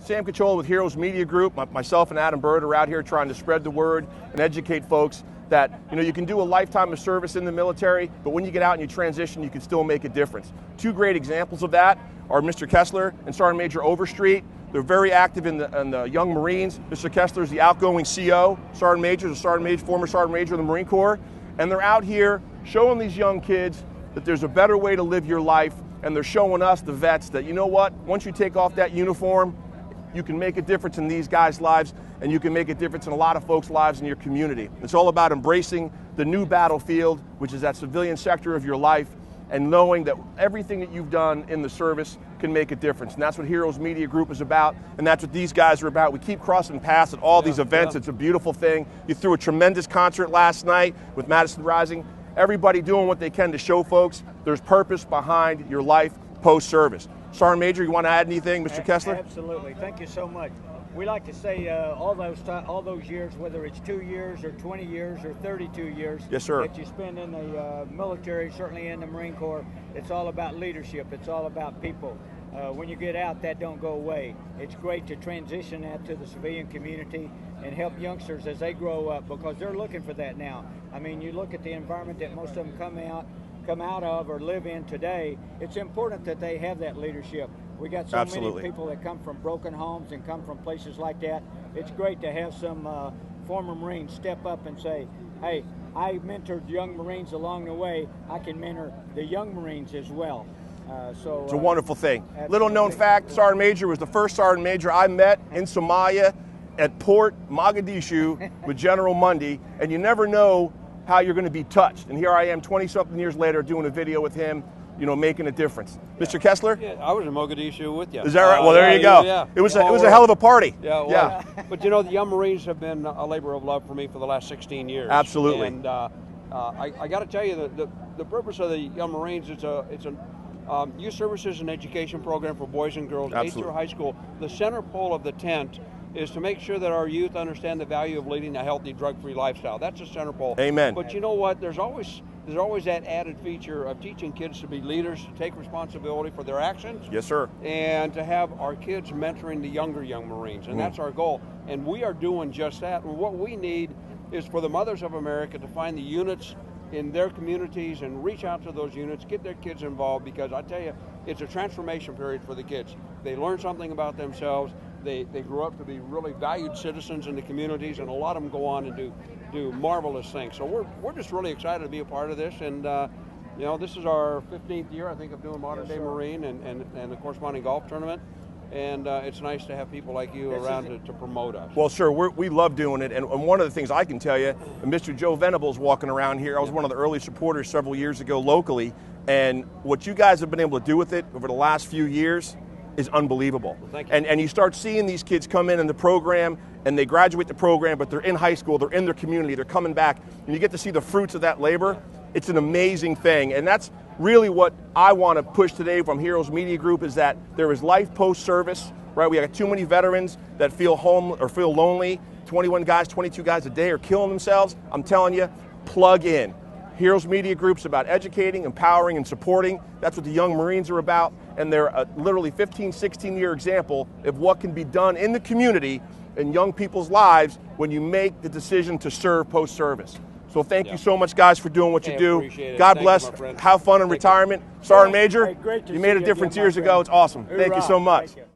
Sam Cachola with Heroes Media Group. Myself and Adam Bird are out here trying to spread the word and educate folks that you can do a lifetime of service in the military, but when you get out and you transition, you can still make a difference. Two great examples of that are Mr. Kessler and Sergeant Major Overstreet. They're very active in the Young Marines. Mr. Kessler is the outgoing CO. Sergeant Major is a former Sergeant Major of the Marine Corps. And they're out here showing these young kids that there's a better way to live your life, and they're showing us, the vets, that you know what, once you take off that uniform, you can make a difference in these guys' lives, and you can make a difference in a lot of folks' lives in your community. It's all about embracing the new battlefield, which is that civilian sector of your life, and knowing that everything that you've done in the service can make a difference. And that's what Heroes Media Group is about, and that's what these guys are about. We keep crossing paths at all these events. It's a beautiful thing. You threw a tremendous concert last night with Madison Rising. Everybody doing what they can to show folks there's purpose behind your life post-service. Sergeant Major, you want to add anything, Mr. Kessler? Absolutely. Thank you so much. We like to say all those years, whether it's 2 years or 20 years or 32 years, yes, sir, that you spend in the military, certainly in the Marine Corps, it's all about leadership. It's all about people. When you get out, that don't go away. It's great to transition that to the civilian community and help youngsters as they grow up, because they're looking for that now. I mean, you look at the environment that most of them come out of or live in today. It's important that they have that leadership. We got so many people that come from broken homes and come from places like that. It's great to have some former Marines step up and say, hey, I mentored young Marines along the way. I can mentor the young Marines as well. It's a wonderful thing. Absolutely. Little known fact, Sergeant Major was the first Sergeant Major I met in Somalia at Port Mogadishu with General Mundy, and you never know how you're going to be touched. And here I am 20-something years later doing a video with him, making a difference. Yeah. Mr. Kessler? Yeah, I was in Mogadishu with you. Is that right? Well, there you go. Yeah. It was a hell of a party. Yeah, well, yeah. But the Young Marines have been a labor of love for me for the last 16 years. Absolutely. And I got to tell you, the purpose of the Young Marines, it's a youth services and education program for boys and girls, 8th through high school. The center pole of the tent is to make sure that our youth understand the value of leading a healthy, drug-free lifestyle. That's the center pole. Amen. But you know what? There's always that added feature of teaching kids to be leaders, to take responsibility for their actions. Yes, sir. And to have our kids mentoring the younger Young Marines, and that's our goal. And we are doing just that. And what we need is for the mothers of America to find the units in their communities and reach out to those units, get their kids involved, because I tell you, it's a transformation period for the kids. They learn something about themselves. They grow up to be really valued citizens in the communities, and a lot of them go on and do marvelous things. So we're just really excited to be a part of this, and this is our 15th year, I think, of doing Modern Day Marine and the corresponding golf tournament. And it's nice to have people like you around to promote us. Well, sir, we love doing it. And one of the things I can tell you, Mr. Joe Venable's walking around here. I was one of the early supporters several years ago locally. And what you guys have been able to do with it over the last few years is unbelievable. Well, thank you. And you start seeing these kids come in the program, and they graduate the program, but they're in high school, they're in their community, they're coming back, and you get to see the fruits of that labor. It's an amazing thing. And that's really what I want to push today from Heroes Media Group, is that there is life post-service, right? We got too many veterans that feel home or feel lonely. 21 guys, 22 guys a day are killing themselves. I'm telling you, plug in. Heroes Media Group's about educating, empowering, and supporting. That's what the Young Marines are about, and they're a literally 15, 16-year example of what can be done in the community and young people's lives when you make the decision to serve post-service. So thank you so much, guys, for doing what you do. Appreciate it. God Thank bless. you, my friend. Have fun in retirement. Sergeant Major, Hey, great to you see made a you difference again, my years friend. ago. It's awesome. Thank you Hoorah. so much. Thank you.